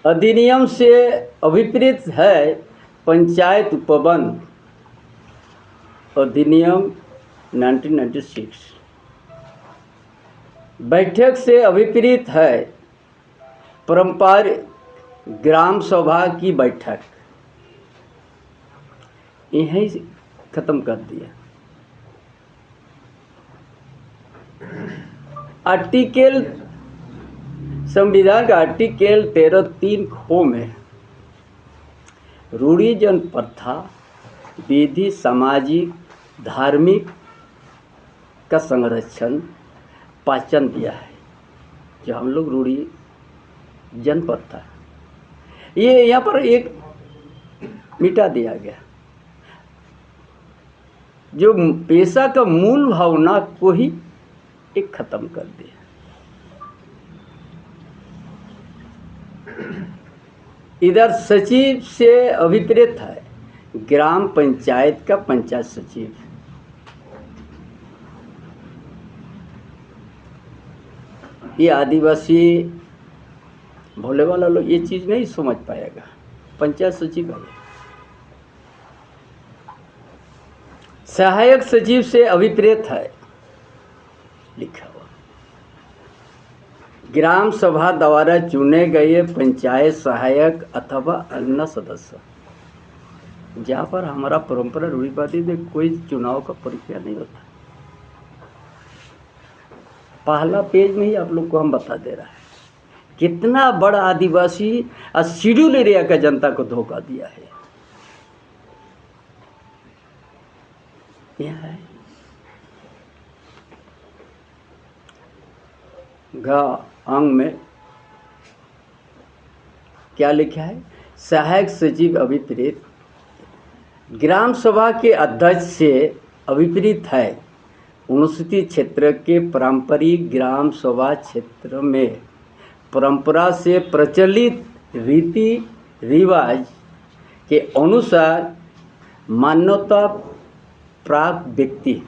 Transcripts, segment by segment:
अधिनियम से अभिप्रेत है पंचायत उपबंध अधिनियम 1996। बैठक से अभिप्रेत है पारंपरिक ग्राम सभा की बैठक। यही खत्म कर दिया। आर्टिकल संविधान का आर्टिकल 13(3) खो में रूढ़िजन प्रथा विधि सामाजिक धार्मिक का संरक्षण पाचन दिया है। जो हम लोग रूढ़ी जन प्रथा ये यहाँ पर एक मिटा दिया गया। जो पेशा का मूल भावना को ही एक खत्म कर दिया। इधर सचिव से अभिप्रेत है ग्राम पंचायत का पंचायत सचिव। ये आदिवासी भोले वाला लोग ये चीज़ नहीं समझ पाएगा। पंचायत सचिव है। सहायक सचिव से अभिप्रेत है लिखा हुआ ग्राम सभा द्वारा चुने गए पंचायत सहायक अथवा अन्य सदस्य। जहाँ पर हमारा परंपरा रूढ़िवादी में कोई चुनाव का प्रक्रिया नहीं होता। पहला पेज में ही आप लोग को हम बता दे रहा है कितना बड़ा आदिवासी और शेड्यूल एरिया का जनता को धोखा दिया है। यह है अंग में क्या लिखा है? सहायक सचिव अभिप्रेत ग्राम सभा के अध्यक्ष से अभिप्रेत है अनुसूचित क्षेत्र के पारंपरिक ग्राम सभा क्षेत्र में परंपरा से प्रचलित रीति रिवाज के अनुसार मान्यता प्राप्त व्यक्ति।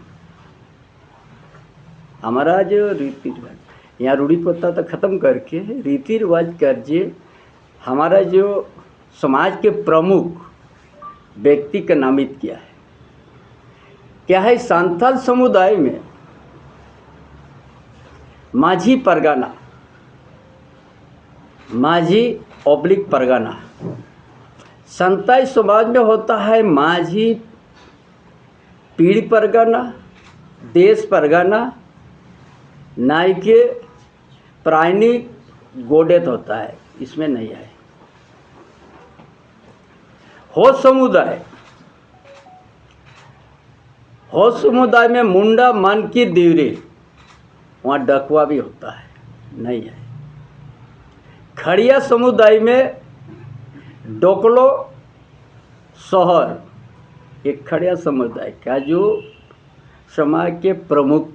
हमारा जो रीति रिवाज यहाँ रूढ़ी प्रथा तो खत्म करके रीति रिवाज करके हमारा जो समाज के प्रमुख व्यक्ति का नामित किया है। क्या है? सांथाल समुदाय में माझी परगना, माझी ऑब्लिक परगना। संताई समाज में होता है माझी पीढ़ी परगना, देश परगना, नायके प्रायणिक गोडेत होता है। इसमें नहीं है। हो समुदाय में मुंडा मन की देवरी, वहाँ डकवा भी होता है, नहीं है। खड़िया समुदाय में डोकलो शहर, एक खड़िया समुदाय का जो समाज के प्रमुख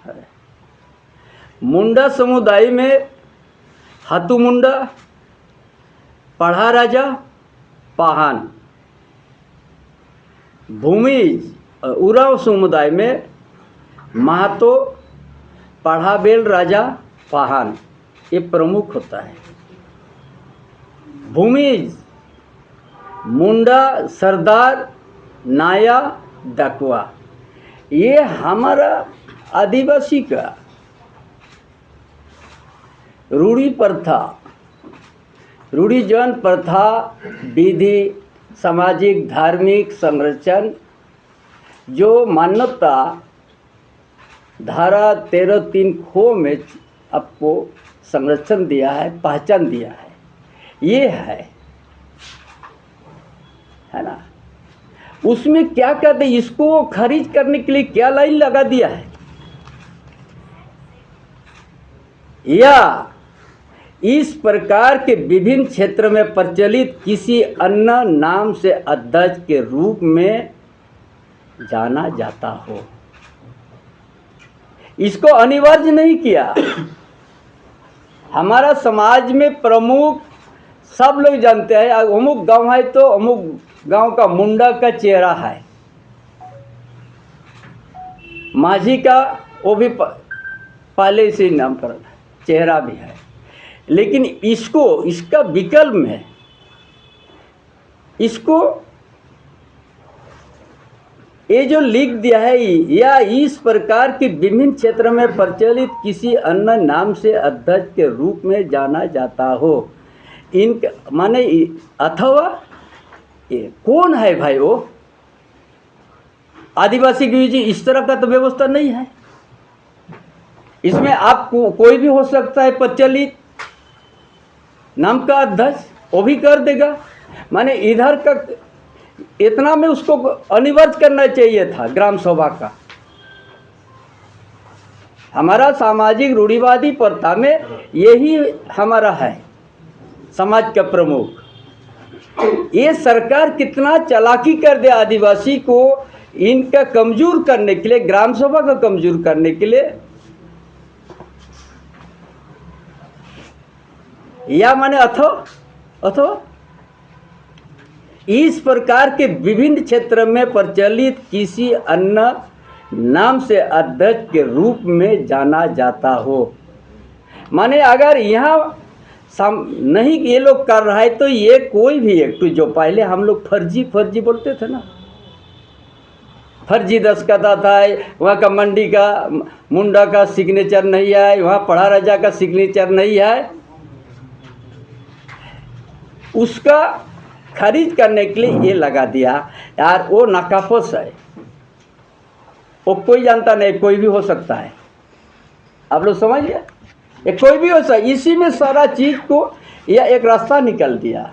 है। मुंडा समुदाय में हाथू मुंडा, पढ़ा राजा, पाहन। भूमिज उराव समुदाय में महतो, पढ़ा बेल राजा, पाहन ये प्रमुख होता है। भूमिज मुंडा सरदार, नाया, डकवा ये हमारा आदिवासी का रूढ़ी प्रथा, रूढ़िजन प्रथा विधि सामाजिक धार्मिक संरक्षण जो मान्यता धारा 13(3) खो में आपको संरक्षण दिया है, पहचान दिया है। ये है ना? उसमें क्या कहते हैं? इसको खारिज करने के लिए क्या लाइन लगा दिया है? या इस प्रकार के विभिन्न क्षेत्र में प्रचलित किसी अन्य नाम से अध्यक्ष के रूप में जाना जाता हो। इसको अनिवार्य नहीं किया। हमारा समाज में प्रमुख सब लोग जानते हैं। अमुक गांव है तो अमुक गांव का मुंडा का चेहरा है, माझी का वो भी पहले इसी नाम पर चेहरा भी है। लेकिन इसका विकल्प में इसको ये जो लिख दिया है, या इस प्रकार की विभिन्न क्षेत्र में प्रचलित किसी अन्य नाम से अध्यक्ष के रूप में जाना जाता हो। इनका माने अथवा ये कौन है भाई? वो आदिवासी की जी इस तरह का तो व्यवस्था नहीं है। इसमें आप कोई भी हो सकता है प्रचलित नाम का अध्यक्ष, वो भी कर देगा। माने इधर का इतना में उसको अनिवार्य करना चाहिए था ग्राम सभा का। हमारा सामाजिक रूढ़िवादी प्रथा में यही हमारा है समाज का प्रमुख। ये सरकार कितना चालाकी कर दे आदिवासी को इनका कमजोर करने के लिए, ग्राम सभा को कमजोर करने के लिए, या माने अथवा इस प्रकार के विभिन्न क्षेत्र में प्रचलित किसी अन्य नाम से अध्यक्ष के रूप में जाना जाता हो। माने अगर यहाँ नहीं ये लोग कर रहा है तो ये कोई भी एक जो पहले हम लोग फर्जी बोलते थे ना, फर्जी दस्तखत आता है, वहाँ का मंडी का मुंडा का सिग्नेचर नहीं है, वहाँ पढ़ा राजा का सिग्नेचर नहीं है, उसका खरीद करने के लिए ये लगा दिया। यार वो नाकाफोस है, वो कोई जानता नहीं, कोई भी हो सकता है। आप लोग समझ लिया, ये कोई भी हो सकता है। इसी में सारा चीज को यह एक रास्ता निकल दिया।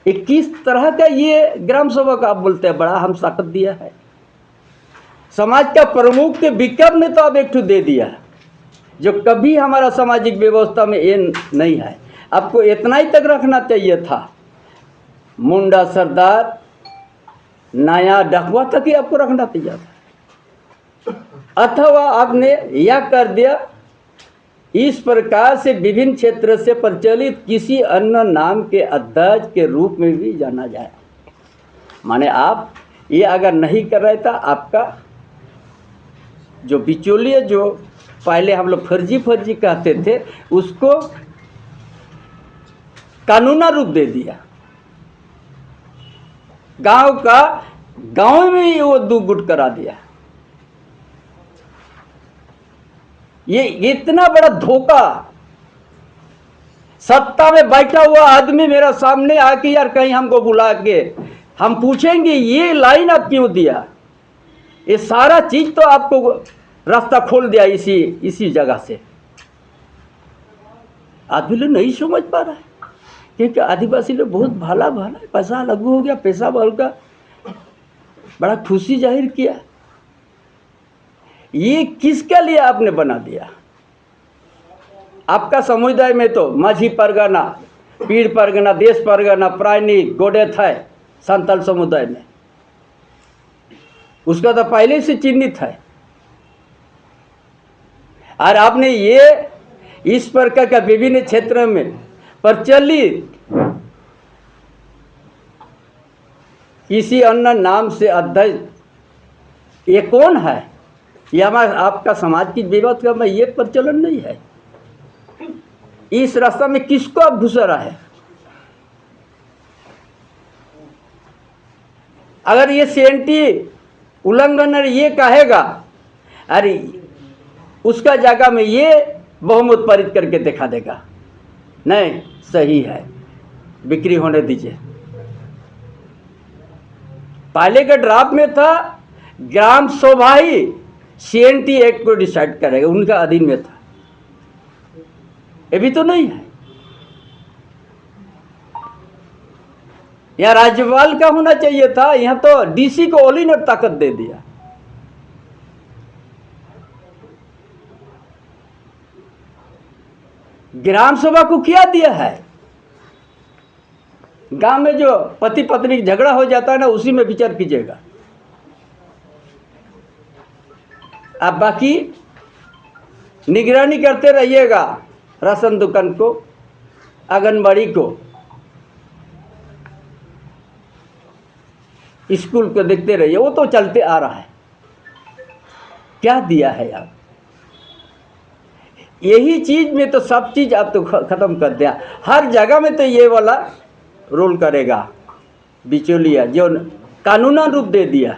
किस तरह का ये ग्राम सभा का आप बोलते हैं, बड़ा हम ताकत दिया है। समाज का प्रमुख के विकल्प ने तो अब एक ठो दे दिया जो कभी हमारा सामाजिक व्यवस्था में ये नहीं है। आपको इतना ही तक रखना चाहिए था, मुंडा सरदार नया डकवा तक ही आपको रखना चाहिए था। अथवा आपने यह कर दिया, इस प्रकार से विभिन्न क्षेत्र से प्रचलित किसी अन्य नाम के अध्यक्ष के रूप में भी जाना जाए। माने आप ये अगर नहीं कर रहे था, आपका जो बिचौलिए जो पहले हम लोग फर्जी कहते थे, उसको कानूना रूप दे दिया। गांव में ही वो दो गुट करा दिया। ये इतना बड़ा धोखा। सत्ता में बैठा हुआ आदमी मेरा सामने आके यार कहीं हमको बुला के हम पूछेंगे ये लाइन आप क्यों दिया, ये सारा चीज तो आपको रास्ता खोल दिया इसी जगह से। आदमी लोग नहीं समझ पा रहा है क्योंकि आदिवासी लोग बहुत भला पैसा लागू हो गया, पैसा बढ़ गया, बड़ा खुशी जाहिर किया। ये किसके लिए आपने बना दिया? आपका समुदाय में तो माझी परगना, पीड़ परगना, देश परगना, प्राणी गोडेथ है संताल समुदाय में, उसका तो पहले से चिन्हित है। और आपने ये इस प्रकार का विभिन्न क्षेत्रों में प्रचलित किसी अन्य नाम से अध्यक्ष, ये कौन है? ये हमारा आपका समाज की व्यवस्था में ये प्रचलन नहीं है। इस रास्ता में किसको आप घुस रहा है? अगर ये सीएनटी उल्लंघन ये कहेगा, अरे उसका जगह में ये बहुमत पारित करके दिखा देगा, नहीं सही है, बिक्री होने दीजिए। पहले के ड्राफ्ट में था ग्राम सभा ही सीएनटी एक्ट को डिसाइड करेगा, उनका अधीन में था। ये भी तो नहीं है। यहाँ राज्यपाल का होना चाहिए था, यहाँ तो डीसी को ओली ने ताकत दे दिया। ग्राम सभा को क्या दिया है? गांव में जो पति पत्नी झगड़ा हो जाता है ना, उसी में विचार कीजिएगा। आप बाकी निगरानी करते रहिएगा, राशन दुकान को, आंगनबाड़ी को, स्कूल को देखते रहिए, वो तो चलते आ रहा है। क्या दिया है आप? यही चीज़ में तो सब चीज़ आप तो ख़त्म कर दिया। हर जगह में तो ये वाला रोल करेगा बिचौलिया, जो कानूनन रूप दे दिया।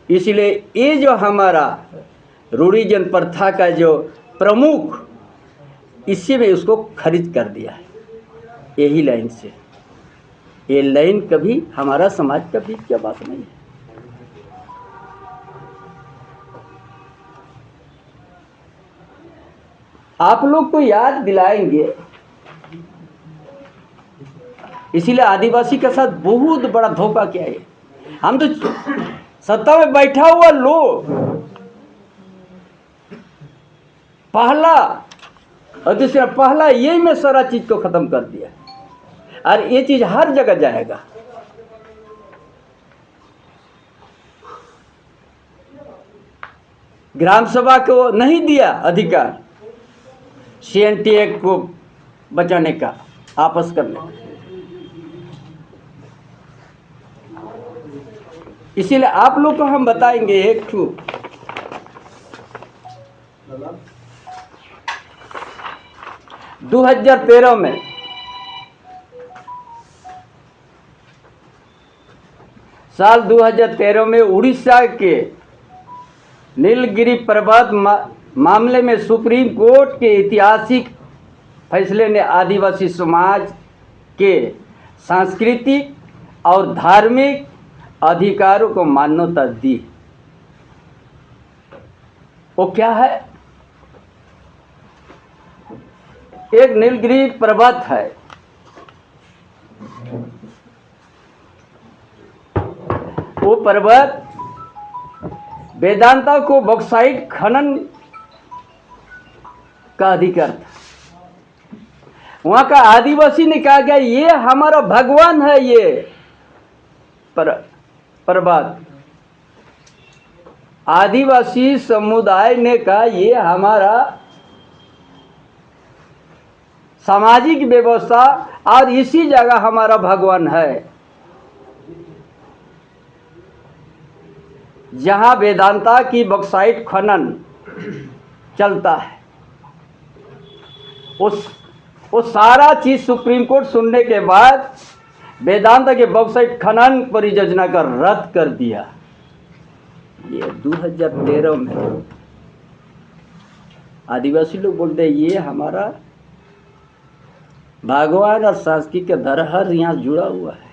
इसलिए ये जो हमारा रूढ़ी जन प्रथा का जो प्रमुख, इसी में उसको खरीद कर दिया है यही लाइन से। ये लाइन कभी हमारा समाज का बीच क्या बात नहीं है। आप लोग को याद दिलाएंगे, इसीलिए आदिवासी के साथ बहुत बड़ा धोखा किया है। हम तो सत्ता में बैठा हुआ लोग पहला और दूसरा पहला यही में सारा चीज को खत्म कर दिया, और ये चीज हर जगह जाएगा। ग्राम सभा को नहीं दिया अधिकार CNT एक्ट को बचाने का, आपस करने का। इसीलिए आप लोग को हम बताएंगे एक ठू 2013 में साल 2013 में उड़ीसा के नीलगिरी पर्वत मामले में सुप्रीम कोर्ट के ऐतिहासिक फैसले ने आदिवासी समाज के सांस्कृतिक और धार्मिक अधिकारों को मान्यता दी। वो क्या है? एक नीलगिरी पर्वत है, वो पर्वत वेदांता को बॉक्साइट खनन का अधिकार था। वहां का आदिवासी ने कहा गया ये हमारा भगवान है, ये पर्वत। आदिवासी समुदाय ने कहा ये हमारा सामाजिक व्यवस्था और इसी जगह हमारा भगवान है। जहां वेदांता की बॉक्साइट खनन चलता है, वो सारा चीज सुप्रीम कोर्ट सुनने के बाद वेदांता के बॉक्साइट खनन परियोजना का रद्द कर दिया। ये 2013 में आदिवासी लोग बोलते हैं ये हमारा भगवान और सांस्कृतिक धरोहर यहाँ जुड़ा हुआ है।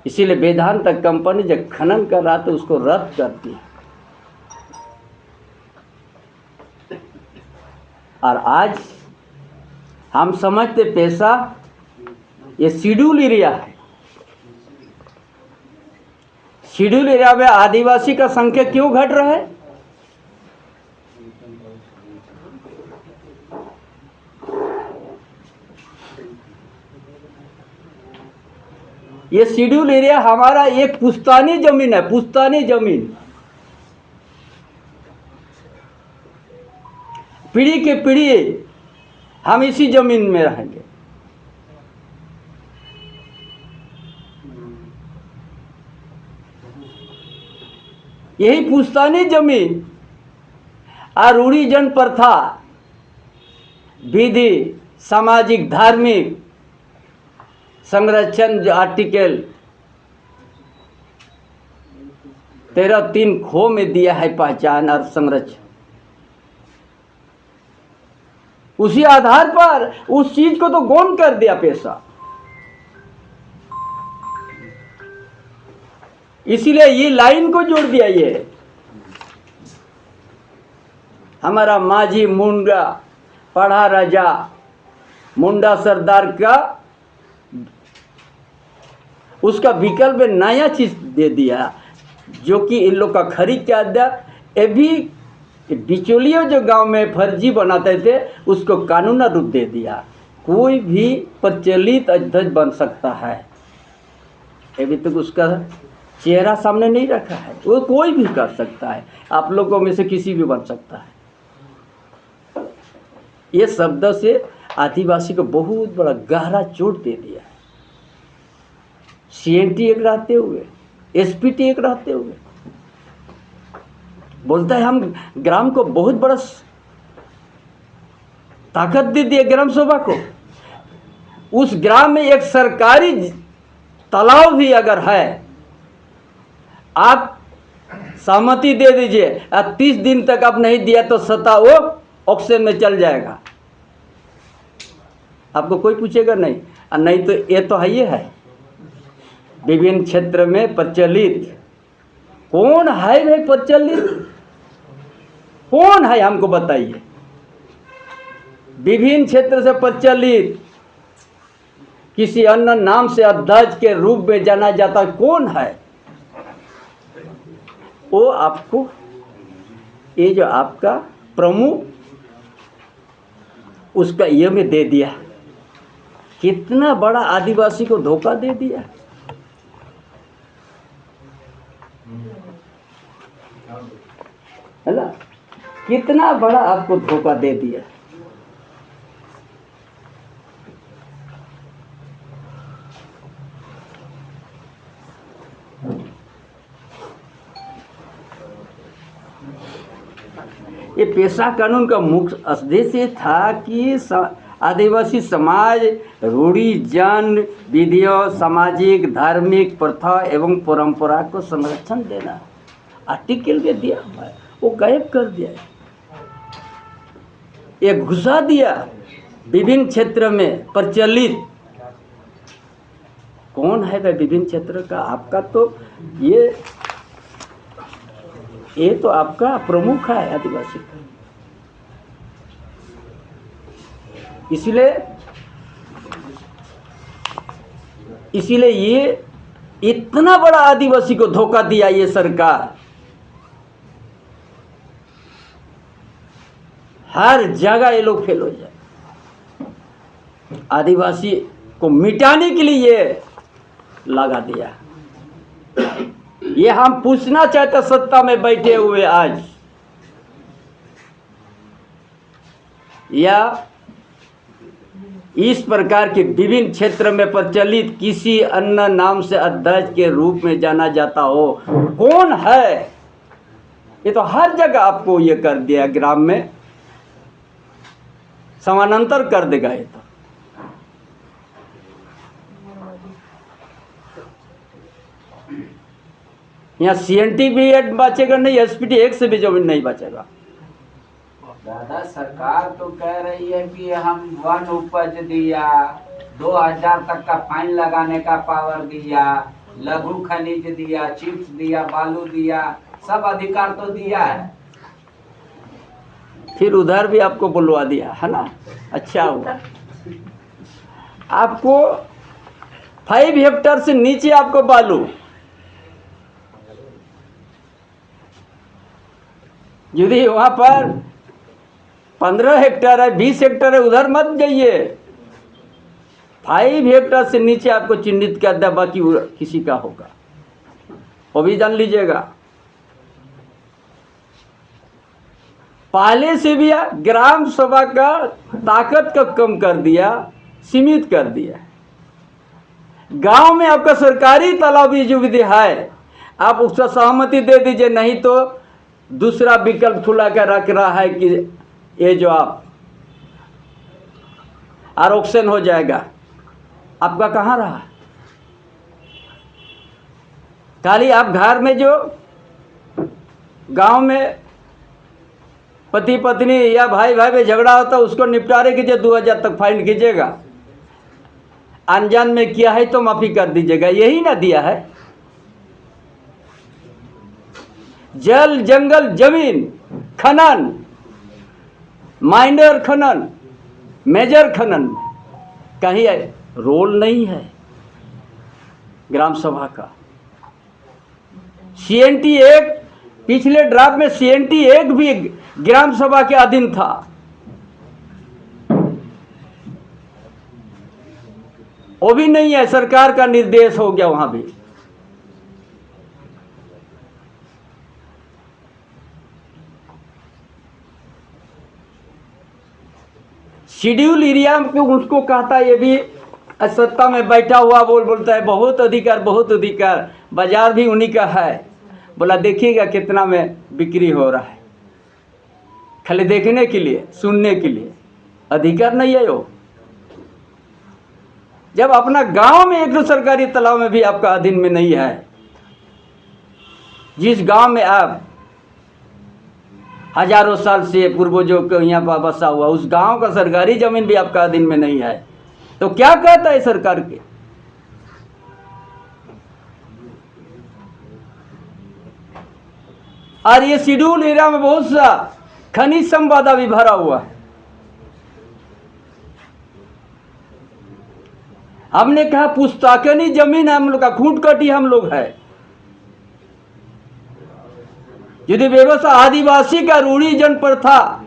इसीलिए वेदांता कंपनी जब खनन कर रहा तो उसको रद्द कर दिया। और आज हम समझते पैसा ये शेड्यूल एरिया है। शेड्यूल एरिया में आदिवासी का संख्या क्यों घट रहा है? ये शेड्यूल एरिया हमारा एक पुश्तैनी जमीन है, पुश्तैनी जमीन। पीढ़ी के पीढ़ी हम इसी जमीन में रहेंगे। यही पुश्तैनी जमीन और रूढ़ी जन प्रथा, विधि, सामाजिक धार्मिक संरक्षण जो आर्टिकल 13(3) खो में दिया है पहचान और संरक्षण, उसी आधार पर उस चीज को तो गौण कर दिया पैसा। इसीलिए ये लाइन को जोड़ दिया। ये हमारा माझी मुंडा पढ़ा राजा मुंडा सरदार का उसका विकल्प में नया चीज दे दिया, जो कि इन लोग का खरीद क्या दिया। ये भी बिचौलिया जो गांव में फर्जी बनाते थे उसको कानूनी रूप दे दिया। कोई भी प्रचलित अध्यक्ष बन सकता है, अभी तक उसका चेहरा सामने नहीं रखा है। वो कोई भी कर सकता है, आप लोगों में से किसी भी बन सकता है। ये शब्द से आदिवासी को बहुत बड़ा गहरा चोट दे दिया है। CNT एक रहते हुए, SPT एक रहते हुए बोलता है हम ग्राम को बहुत बड़ा ताकत दे दिए ग्राम सभा को। उस ग्राम में एक सरकारी तालाब भी अगर है, आप सहमति दे दीजिए, 30 दिन तक आप नहीं दिया तो सत्ता वो ऑक्शन में चल जाएगा, आपको कोई पूछेगा नहीं। और नहीं तो ये तो है, ये है विभिन्न क्षेत्र में प्रचलित। कौन है भाई प्रचलित, कौन है हमको बताइए। विभिन्न क्षेत्र से प्रचलित, किसी अन्य नाम से अध्यक्ष के रूप में जाना जाता, कौन है वो? आपको ये जो आपका प्रमुख, उसका ये में दे दिया। कितना बड़ा आदिवासी को धोखा दे दिया। है ना, कितना बड़ा आपको धोखा दे दिया। ये पेशा कानून का मुख्य उद्देश्य था कि आदिवासी समाज रूढ़ी जन विधियों, सामाजिक धार्मिक प्रथा एवं परंपरा को संरक्षण देना। आर्टिकल में दिया हुआ है, वो गायब कर दिया, ये घुसा दिया विभिन्न क्षेत्र में प्रचलित। कौन है वह विभिन्न क्षेत्र का? आपका तो ये तो आपका प्रमुख है आदिवासी का। इसीलिए ये इतना बड़ा आदिवासी को धोखा दिया ये सरकार। हर जगह ये लोग फेल हो जाए। आदिवासी को मिटाने के लिए ये लगा दिया। ये हम पूछना चाहते सत्ता में बैठे हुए आज, या इस प्रकार के विभिन्न क्षेत्र में प्रचलित किसी अन्य नाम से अध्यक्ष के रूप में जाना जाता हो, कौन है? ये तो हर जगह आपको ये कर दिया, ग्राम में समानांतर कर देगा। ये तो यहाँ CNT भी बचेगा नहीं, SPT 1 से भी जमीन नहीं बचेगा। दादा सरकार तो कह रही है कि हम वन उपज दिया, 2000 तक का फाइन लगाने का पावर दिया, लघु खनिज दिया, चिप्स दिया, बालू दिया, सब अधिकार तो दिया है। फिर उधर भी आपको बुलवा दिया है ना, अच्छा हुआ। आपको 5 हेक्टेयर से नीचे आपको बालू, यदि वहां पर 15 हेक्टेयर है, 20 हेक्टेयर है, उधर मत जाइए। 5 हेक्टेयर से नीचे आपको चिन्हित कर दिया, बाकी किसी का होगा, वो भी जान लीजिएगा। पहले से भी ग्राम सभा का ताकत का कम कर दिया, सीमित कर दिया। गांव में आपका सरकारी तालाबी जो विधि है, आप उसका सहमति दे दीजिए, नहीं तो दूसरा विकल्प खुला कर रख रहा है कि ये जो आप आरक्षण हो जाएगा। आपका कहाँ रहा? खाली आप घर में जो गांव में पति पत्नी या भाई भाई में झगड़ा होता है, उसको निपटारे कीजिए, 2000 तक फाइन कीजिएगा। अनजान में किया है तो माफी कर दीजिएगा, यही ना दिया है। जल जंगल जमीन खनन, माइनर खनन, मेजर खनन, कहीं रोल नहीं है ग्राम सभा का। CNT 1 पिछले ड्राफ्ट में CNT 1 भी ग्राम सभा के अधीन था। वो भी नहीं है, सरकार का निर्देश हो गया वहां भी। शेड्यूल एरिया में उसको कहता है, ये भी सत्ता में बैठा हुआ बोलता है बहुत अधिकार, बहुत अधिकार। बाजार भी उन्हीं का है, बोला देखिएगा कितना में बिक्री हो रहा है, खाली देखने के लिए, सुनने के लिए। अधिकार नहीं है वो। जब अपना गांव में एक दो सरकारी तालाब में भी आपका अधीन में नहीं है, जिस गांव में आप हजारों साल से पूर्वजों को यहाँ पर बसा हुआ, उस गांव का सरकारी जमीन भी आपका अधीन में नहीं है, तो क्या कहता है सरकार के? और ये शेड्यूल एरिया में बहुत सा खनिज संपदा भी भरा हुआ है। हमने कहा पुश्तैनी जमीन हम लोग का, खूंट कटी हम लोग है। यदि व्यवस्था आदिवासी का रूढ़ी जन प्रथा,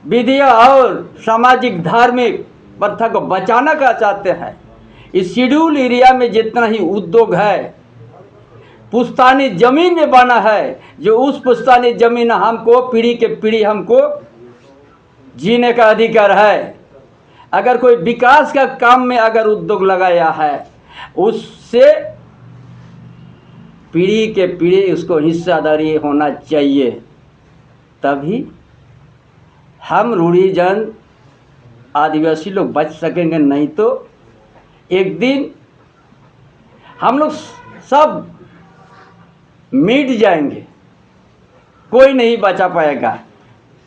विधिया और सामाजिक धार्मिक प्रथा को बचाना का चाहते हैं, इस शेड्यूल एरिया में जितना ही उद्योग है पुश्तैनी जमीन में बना है, जो उस पुश्तैनी जमीन हमको पीढ़ी के पीढ़ी हमको जीने का अधिकार है। अगर कोई विकास का काम में अगर उद्योग लगाया है, उससे पीढ़ी के पीढ़ी उसको हिस्सेदारी होना चाहिए, तभी हम रूढ़ीजन आदिवासी लोग बच सकेंगे। नहीं तो एक दिन हम लोग सब मिट जाएंगे, कोई नहीं बचा पाएगा।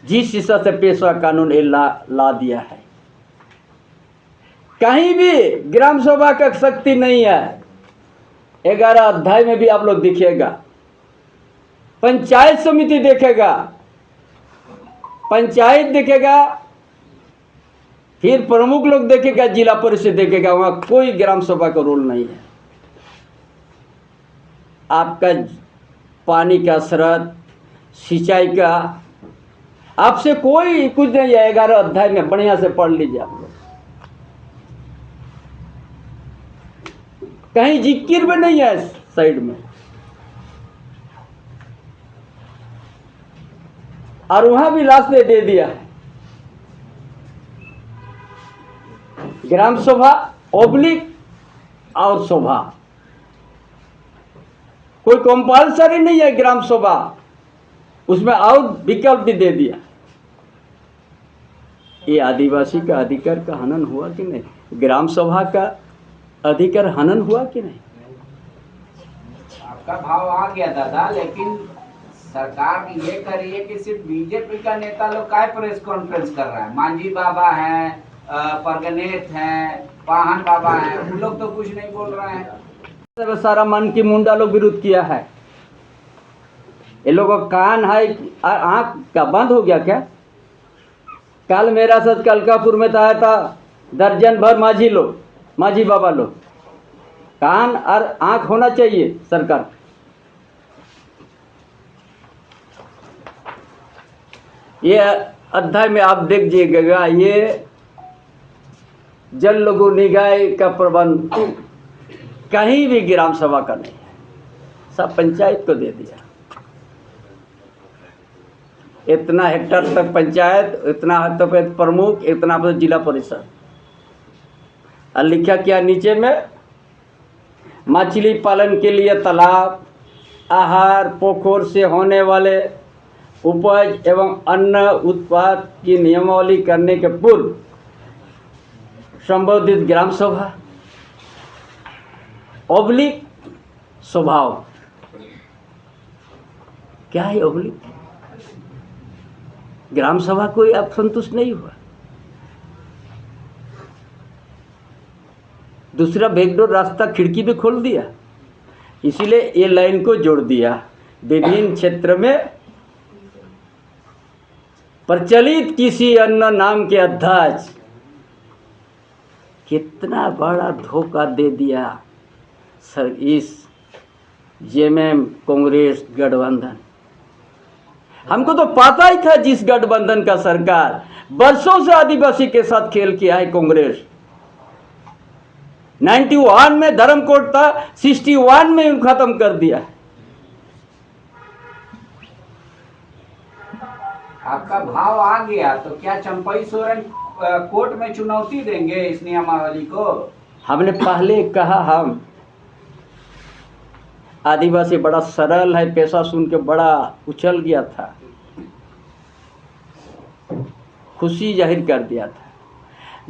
जिस हिस्सा से पेशवा कानून ला दिया है, कहीं भी ग्राम सभा का शक्ति नहीं है। 11 अध्याय में भी आप लोग दिखेगा, पंचायत समिति देखेगा, पंचायत देखेगा, फिर प्रमुख लोग देखेगा, जिला परिषद देखेगा, वहां कोई ग्राम सभा का रोल नहीं है। आपका पानी का स्रोत, सिंचाई का आपसे कोई कुछ नहीं है। 11 अध्याय में बढ़िया से पढ़ लीजिए आप लोग, कहीं जिक्र में नहीं है साइड में। और वहां भी लास्ट में दे दिया है ग्राम सभा ओब्लिक और सभा, कोई कंपल्सरी नहीं है ग्राम सभा, उसमें और विकल्प भी दे दिया। ये आदिवासी का अधिकार का हनन हुआ कि नहीं? ग्राम सभा का अधिकार हनन हुआ कि नहीं? आपका भाव आ गया दादा, लेकिन सरकार ये कर रही है कि सिर्फ बीजेपी का नेता लोग का प्रेस कॉन्फ्रेंस कर रहा है। मांझी बाबा हैं, परगनेत हैं, पाहन बाबा हैं, उन लोग तो कुछ नहीं बोल रहे हैं। सारा मन की मुंडा लोग विरोध किया है। ये लोगों का कान है, आंख का बंद हो गया क्या? कल मेरा साथ कलकापुर में आया था दर्जन भर माझी लोग, माझी बाबा लोग। कान और आंख होना चाहिए सरकार। ये अध्याय में आप देख लीजिएगा, ये जल लघु निकाय का प्रबंध कहीं भी ग्राम सभा का नहीं है, सब पंचायत को दे दिया। इतना हेक्टर तक पंचायत, इतना हेक्टर पे प्रमुख, इतना पे जिला परिषद। और लिखा क्या नीचे में? मछली पालन के लिए तालाब, आहार, पोखर से होने वाले उपज एवं अन्न उत्पाद की नियमावली करने के पूर्व संबोधित ग्राम सभा ओब्लिक स्वभाव। क्या है ओब्लिक? ग्राम सभा कोई अब संतुष्ट नहीं हुआ, दूसरा बैकडोर रास्ता खिड़की पे खोल दिया, इसीलिए ये लाइन को जोड़ दिया। विभिन्न क्षेत्र में प्रचलित किसी अन्य नाम के अध्यक्ष, कितना बड़ा धोखा दे दिया सर इस जेएमएम कांग्रेस गठबंधन। हमको तो पता ही था जिस गठबंधन का सरकार वर्षों से आदिवासी के साथ खेल किया है कांग्रेस। 91 में धर्मकोट था, 61 में खत्म कर दिया। आपका भाव आ गया तो क्या चंपई सोरेन कोर्ट में चुनौती देंगे इस नियमावली को? हमने पहले कहा हम आदिवासी बड़ा सरल है, पैसा सुन के बड़ा उछल गया था, खुशी जाहिर कर दिया था।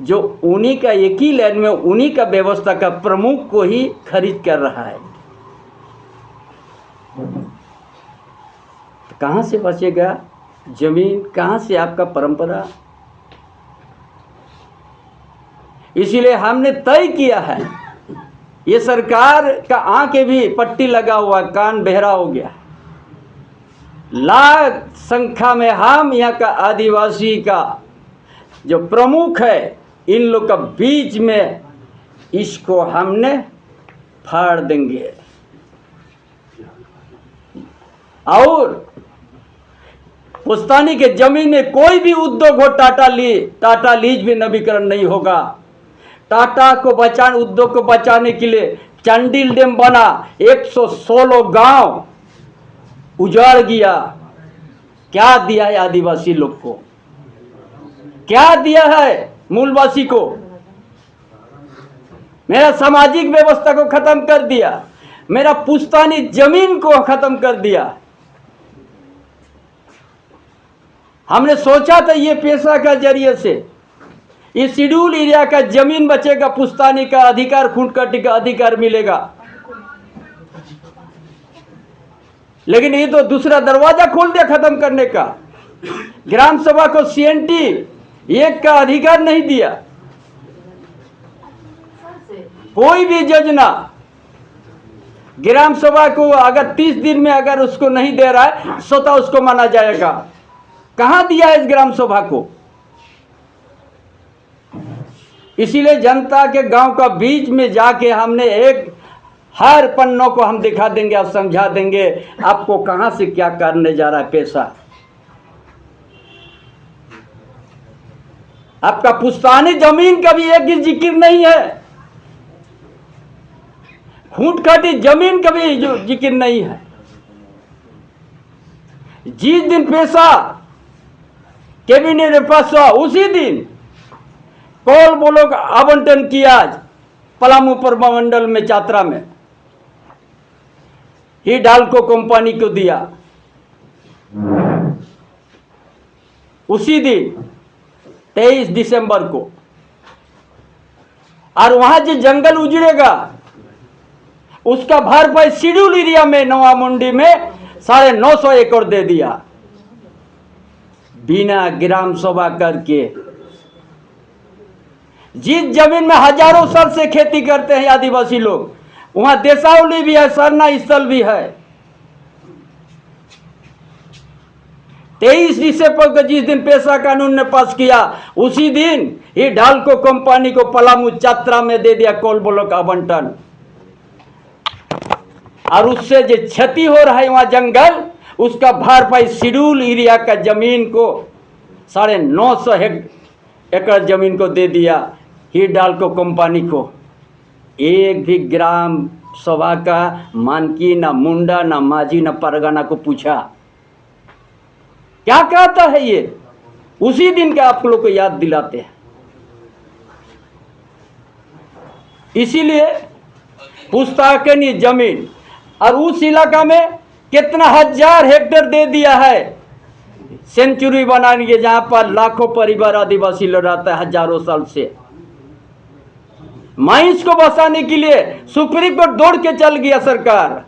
जो उन्हीं का एक ही लाइन में उन्हीं का व्यवस्था का प्रमुख को ही खरीद कर रहा है, तो कहाँ से बचेगा जमीन, कहाँ से आपका परंपरा। इसीलिए हमने तय किया है, ये सरकार का आंखें भी पट्टी लगा हुआ, कान बहरा हो गया। लाख संख्या में हम यहाँ का आदिवासी का जो प्रमुख है, इन लोग का बीच में इसको हमने फाड़ देंगे। और पुश्तैनी के जमीन में कोई भी उद्योग हो, टाटा लीज भी नवीकरण नहीं होगा। टाटा को बचाने, उद्योग को बचाने के लिए चंडील डैम बना, 116 गांव उजाड़ गया। क्या दिया है आदिवासी लोग को, क्या दिया है मूलवासी को? मेरा सामाजिक व्यवस्था को खत्म कर दिया, मेरा पुश्तैनी जमीन को खत्म कर दिया। हमने सोचा था ये पेशा का जरिए से इस शेड्यूल एरिया का जमीन बचेगा, पुश्तैनी का अधिकार, खूंटकाटी का अधिकार मिलेगा। लेकिन ये तो दूसरा दरवाजा खोल दिया खत्म करने का। ग्राम सभा को CNT 1 का अधिकार नहीं दिया। कोई भी योजना ग्राम सभा को अगर 30 दिन में अगर उसको नहीं दे रहा है, स्वतः उसको माना जाएगा। कहां दिया है इस ग्राम सभा को? इसीलिए जनता के गांव का बीच में जाके हमने एक हर पन्नों को हम दिखा देंगे और समझा देंगे आपको कहां से क्या करने जा रहा है पैसा। आपका पुश्तैनी जमीन का भी एक ही जिक्र नहीं है, खूंटकाटी जमीन का भी जो जिक्र नहीं है। जिस दिन पैसा कैबिनेट में पास हुआ उसी दिन कोल ब्लॉक आवंटन किया पलामू प्रमंडल में, चात्रा में हिंडाल्को कंपनी को दिया। उसी दिन 23 दिसंबर को। और वहां जो जंगल उजड़ेगा उसका भरपाई शेड्यूल एरिया में नवा मंडी में 950 एकड़ दे दिया, बिना ग्राम सभा करके। जिस जमीन में हजारों साल से खेती करते हैं आदिवासी लोग, वहां देसावली भी है, सरना स्थल भी है। 23 दिसंबर को जिस दिन पेशा कानून ने पास किया, उसी दिन ये हिंडाल्को कंपनी को पलामू चात्रा में दे दिया कोल ब्लॉक आवंटन। और उससे जो क्षति हो रहा है वहां जंगल, उसका भरपाई शेड्यूल एरिया का जमीन को 950 एकड़ जमीन को दे दिया हिंडाल्को कंपनी को। एक भी ग्राम सभा का मानकी, ना मुंडा, ना माझी, ना परगना को पूछा क्या कहता है ये। उसी दिन का आप लोग को याद दिलाते हैं। इसीलिए पुश्तैनी जमीन और उस इलाका में कितना 1000 हेक्टेयर दे दिया है सेंचुरी बनाने के, जहां पर लाखों परिवार आदिवासी लोग रहता है हजारों साल से। माइंस को बसाने के लिए सुप्रीम कोर्ट दौड़ के चल गया सरकार।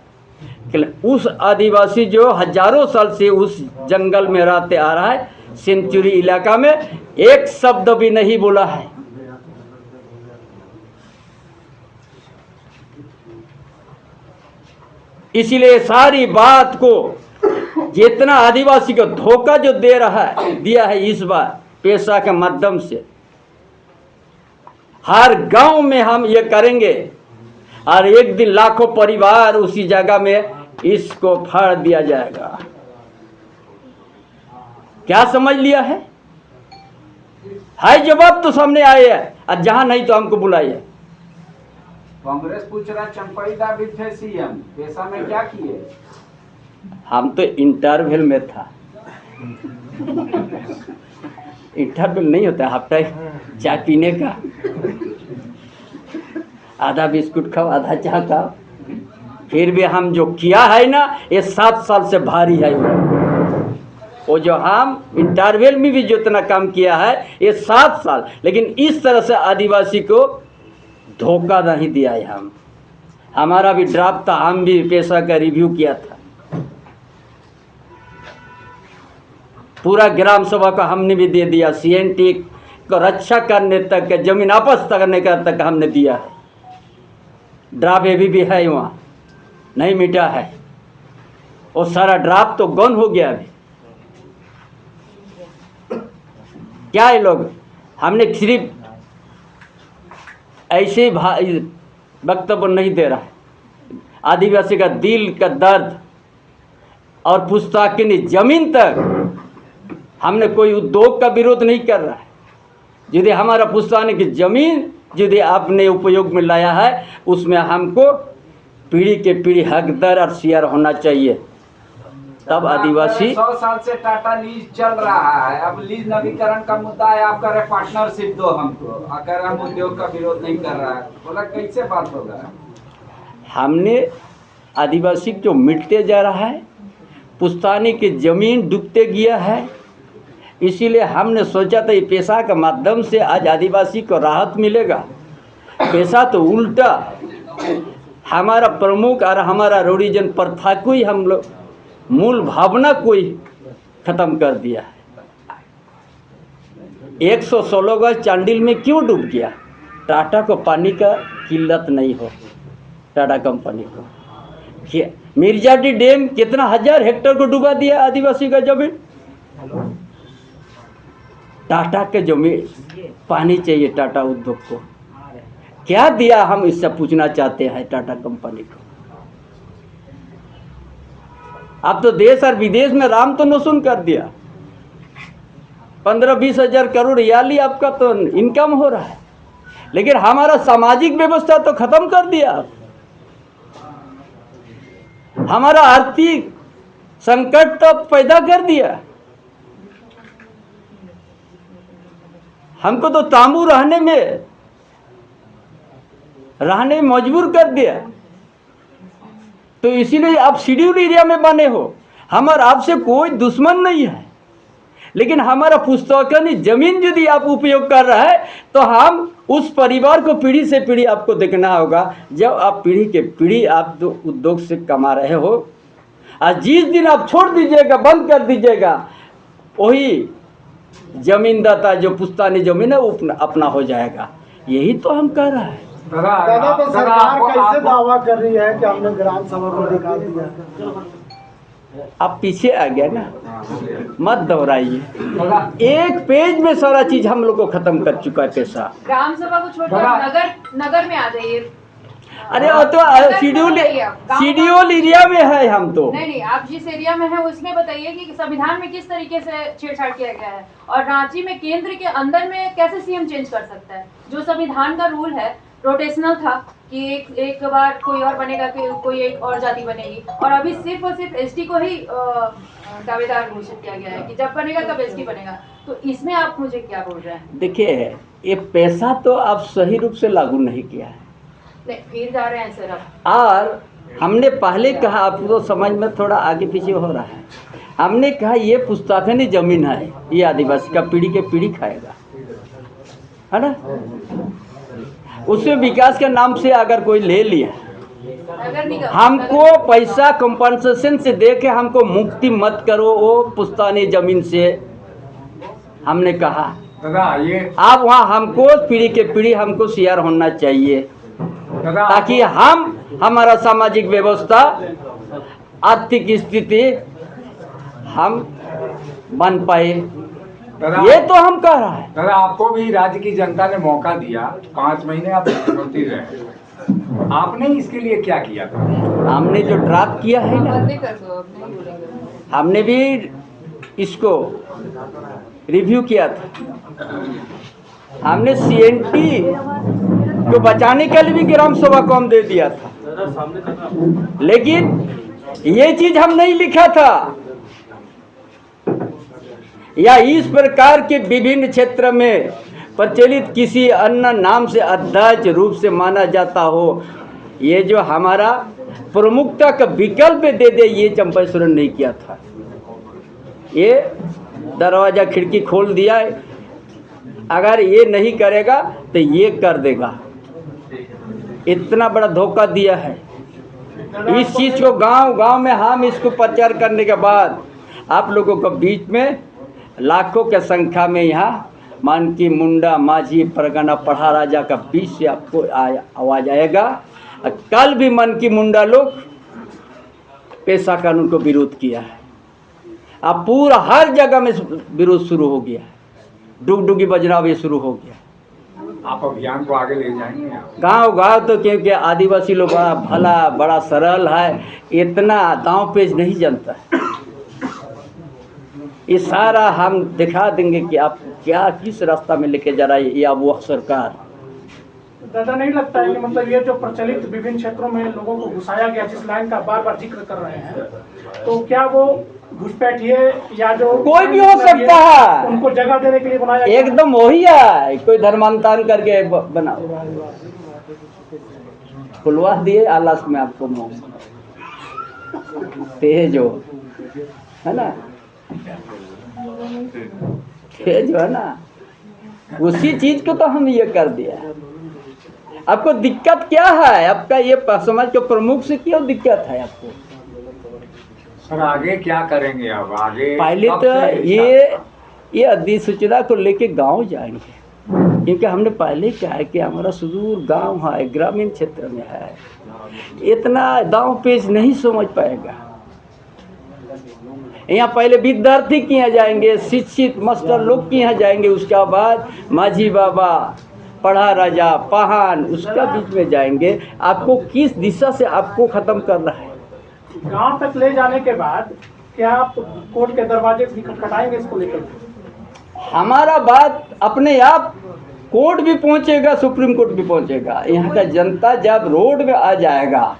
उस आदिवासी जो हजारों साल से उस जंगल में रहते आ रहा है, सेंचुरी इलाका में, एक शब्द भी नहीं बोला है। इसीलिए सारी बात को जितना आदिवासी को धोखा जो दे रहा है, दिया है इस बार पेशा के माध्यम से, हर गांव में हम ये करेंगे। और एक दिन लाखों परिवार उसी जगह में इसको फाड़ दिया जाएगा। क्या समझ लिया है? जवाब तो सामने आए है, और जहां नहीं तो हमको बुलाइए। कांग्रेस पूछ रहा चंपईदा भी थे CM, पेशा में क्या किए? हम तो इंटरवल में था। इंटरवल नहीं होता, हफ्ता चाय पीने का, आधा बिस्कुट खाओ, आधा चाय खाओ। फिर भी हम जो किया है ना, ये 7 साल से भारी है। वो जो हम इंटरवल में भी जितना काम किया है ये 7 साल, लेकिन इस तरह से आदिवासी को धोखा नहीं दिया है। हमारा भी ड्राफ्ट था, हम भी पैसा का रिव्यू किया था, पूरा ग्राम सभा का हमने भी दे दिया, CNT को रक्षा करने तक, जमीन वापस करने का तक हमने दिया है। ड्राफ्ट अभी भी है, वहाँ नहीं मिटा है। वो सारा ड्राफ्ट तो गन हो गया अभी। क्या है लोग, हमने सिर्फ ऐसे वक्तव्य नहीं दे रहा है। आदिवासी का दिल का दर्द और पुश्तैनी जमीन तक हमने कोई उद्योग का विरोध नहीं कर रहा है। यदि हमारा पुश्तैनी की जमीन यदि आपने उपयोग में लाया है, उसमें हमको पीढ़ी के पीढ़ी हकदार और शेयर होना चाहिए। तब आदिवासी 100 साल से टाटा लीज चल रहा है, अब लीज नवीकरण का मुद्दा है, आप कह रहे पार्टनरशिप दो हमको, अगर हम उद्योग का विरोध नहीं कर रहा है, बोला कैसे बात होगा। हमने आदिवासी जो मिटते जा रहा है, पुश्तैनी की जमीन डूबते गया है, इसीलिए हमने सोचा था ये पेशा के माध्यम से आज आदिवासी को राहत मिलेगा। पेशा तो उल्टा हमारा प्रमुख और हमारा रूढ़िजन प्रथा को ही हम लोग मूल भावना को ही खत्म कर दिया है। 116 गज चांडिल में क्यों डूब गया? टाटा को पानी का किल्लत नहीं हो, टाटा कंपनी को। मिर्जाडी डैम कितना 1000 हेक्टेयर को डुबा दिया आदिवासी का जमीन। टाटा के जमीन पानी चाहिए, टाटा उद्योग को क्या दिया हम इससे पूछना चाहते हैं टाटा कंपनी को। अब तो देश और विदेश में राम तो नोशन कर दिया, 15-20 हजार करोड़ रियाली आपका तो इनकम हो रहा है, लेकिन हमारा सामाजिक व्यवस्था तो खत्म कर दिया। हमारा आर्थिक संकट तो पैदा कर दिया। हमको तो तांबू रहने में मजबूर कर दिया। तो इसीलिए आप शेड्यूल एरिया में बने हो। हमारा आपसे कोई दुश्मन नहीं है, लेकिन हमारा पुश्तैनी जमीन यदि आप उपयोग कर रहा है तो हम उस परिवार को पीढ़ी से पीढ़ी आपको देखना होगा। जब आप पीढ़ी के पीढ़ी आप जो उद्योग से कमा रहे हो, आज जिस दिन आप छोड़ दीजिएगा, बंद कर दीजिएगा, वही जमीनदाता जो पुश्तैनी जमीन है वो अपना हो जाएगा। यही तो हम कर रहे हैं। दादा तो सरकार कैसे दावा कर रही है कि हमने ग्राम सभा को निकाल दिया? आप पीछे आ गया ना, मत दोहराइए। एक पेज में सारा चीज हम लोग को खत्म कर चुका है पैसा। ग्राम सभा को छोड़कर नगर में आ जाइए। अरे वो तो शेड्यूल एरिया में है। हम तो नहीं, आप जिस एरिया में है उसमें बताइए कि संविधान में किस तरीके से छेड़छाड़ किया गया है, और रांची में केंद्र के अंदर में कैसे सीएम चेंज कर सकता है। जो संविधान का रूल है रोटेशनल था कि एक बार कोई और बनेगा, कोई एक और जाति बनेगी, और अभी सिर्फ और सिर्फ एसटी को ही दावेदार घोषित किया गया है कि जब बनेगा तब एसटी बनेगा। तो इसमें आप मुझे क्या बोल रहे हैं? देखिए, ये पैसा तो आप सही रूप से लागू नहीं किया है, फिर जा रहे हैं सर अब। और हमने पहले कहा, आपको समझ में थोड़ा आगे पीछे हो रहा है। हमने कहा ये पुश्तैनी जमीन है, ये आदिवासी का पीढ़ी के पीढ़ी खाएगा, है ना। उसमें विकास के नाम से अगर कोई ले लिया, हमको पैसा कंपनसेशन से दे के हमको मुक्ति मत करो वो पुश्तैनी जमीन से। हमने कहा आप वहाँ हमको पीढ़ी के पीढ़ी हमको शेयर होना चाहिए, ताकि हमारा सामाजिक व्यवस्था, आर्थिक स्थिति हम बन पाए। ये तो हम कह रहा है। दादा, आपको भी राज्य की जनता ने मौका दिया, 5 महीने आप मुख्यमंत्री रहे, आपने इसके लिए क्या किया था? हमने जो ड्राफ्ट किया है ना, हमने भी इसको रिव्यू किया था। हमने CNT को बचाने के लिए भी ग्राम सभा को हम दे दिया था, लेकिन ये चीज हम नहीं लिखा था, या इस प्रकार के विभिन्न क्षेत्र में प्रचलित किसी अन्य नाम से अध्यक्ष रूप से माना जाता हो। ये जो हमारा प्रमुखता का विकल्प दे दे, ये चंपासुरन नहीं किया था। ये दरवाज़ा खिड़की खोल दिया है, अगर ये नहीं करेगा तो ये कर देगा। इतना बड़ा धोखा दिया है। इस चीज़ को गांव-गांव में हम इसको प्रचार करने के बाद आप लोगों के बीच में लाखों के संख्या में यहाँ मानकी, मुंडा, माझी, परगना, पढ़ा राजा का बीच से आपको आवाज़ आएगा। कल भी मनकी मुंडा लोग पेशा कानून को विरोध किया है। अब पूरा हर जगह में विरोध शुरू हो गया है, डुगडुगी बजना भी शुरू हो गया। आप अभियान को आगे ले जाएंगे? गांव-गांव तो क्योंकि आदिवासी लोग बड़ा भला, बड़ा सरल है, इतना दांव पेच नहीं जानता है। ये सारा हम दिखा देंगे कि आप क्या किस रास्ता में लेके जा रहा है या वो सरकार। दादा, नहीं लगता है कि मतलब ये जो प्रचलित विभिन्न क्षेत्रों में लोगों को घुसाया गया, जिस लाइन का बार बार जिक्र कर रहे हैं, तो क्या वो घुसपैठिए या जो कोई भी हो सकता है, उनको जगह देने के लिए बनाया एकदम वही है। कोई धर्मांतरण करके बना खुलवा दिए आलस में आपको मुंह तेज हो, है ना, तेज हो ना, उसी चीज को तो हम ये कर दिया। आपको दिक्कत क्या है? आपका ये समाज के प्रमुख से क्यों दिक्कत है आपको? सर आगे क्या करेंगे? अब आगे पहले तो ये अधिसूचना को लेके गांव जाएंगे, क्योंकि हमने पहले कहा है कि हमारा सुदूर गांव है, ग्रामीण क्षेत्र में है, इतना दांव पेच नहीं समझ पाएगा। यहाँ पहले विद्यार्थी के यहाँ जाएंगे, शिक्षित मास्टर लोग के यहाँ जाएंगे, उसके बाद माझी बाबा, पढ़ा राजा, पहान, उसका बीच में जाएंगे। आपको किस दिशा से आपको ख़त्म करना है? गांव तक ले जाने के बाद क्या आप कोर्ट के दरवाजे भी खटखटाएंगे इसको लेकर? हमारा बात अपने आप कोर्ट भी पहुंचेगा, सुप्रीम कोर्ट भी पहुंचेगा। यहाँ का जनता जब रोड में आ जाएगा,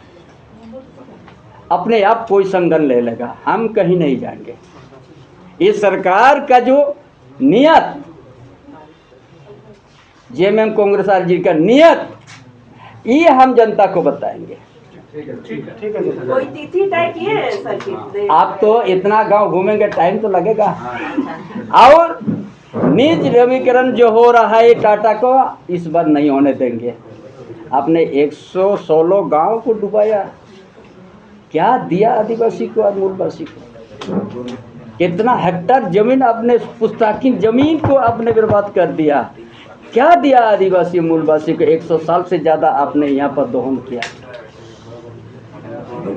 अपने आप कोई संज्ञान ले लेगा, हम कहीं नहीं जाएंगे। ये सरकार का जो नियत, जेएमएम कांग्रेस आरजेडी का नियत, ये हम जनता को बताएंगे। ठीक है। कोई तिथि तय किए हैं सर? आप तो इतना गांव घूमेंगे, टाइम तो लगेगा। और निज नवीकरण जो हो रहा है टाटा को, इस बार नहीं होने देंगे। आपने 116 गांव को डुबाया, क्या दिया आदिवासी को और मूलवासी को? कितना हेक्टर जमीन आपने, पुस्तकीय जमीन को आपने बर्बाद कर दिया। क्या दिया आदिवासी मूलवासी को? 100 साल से ज़्यादा आपने यहाँ पर दोहन किया।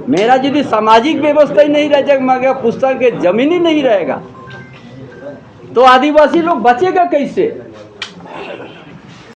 मेरा यदि सामाजिक व्यवस्था ही नहीं रह जाएगा, पुस्तक के जमीन ही नहीं रहेगा, तो आदिवासी लोग बचेगा कैसे?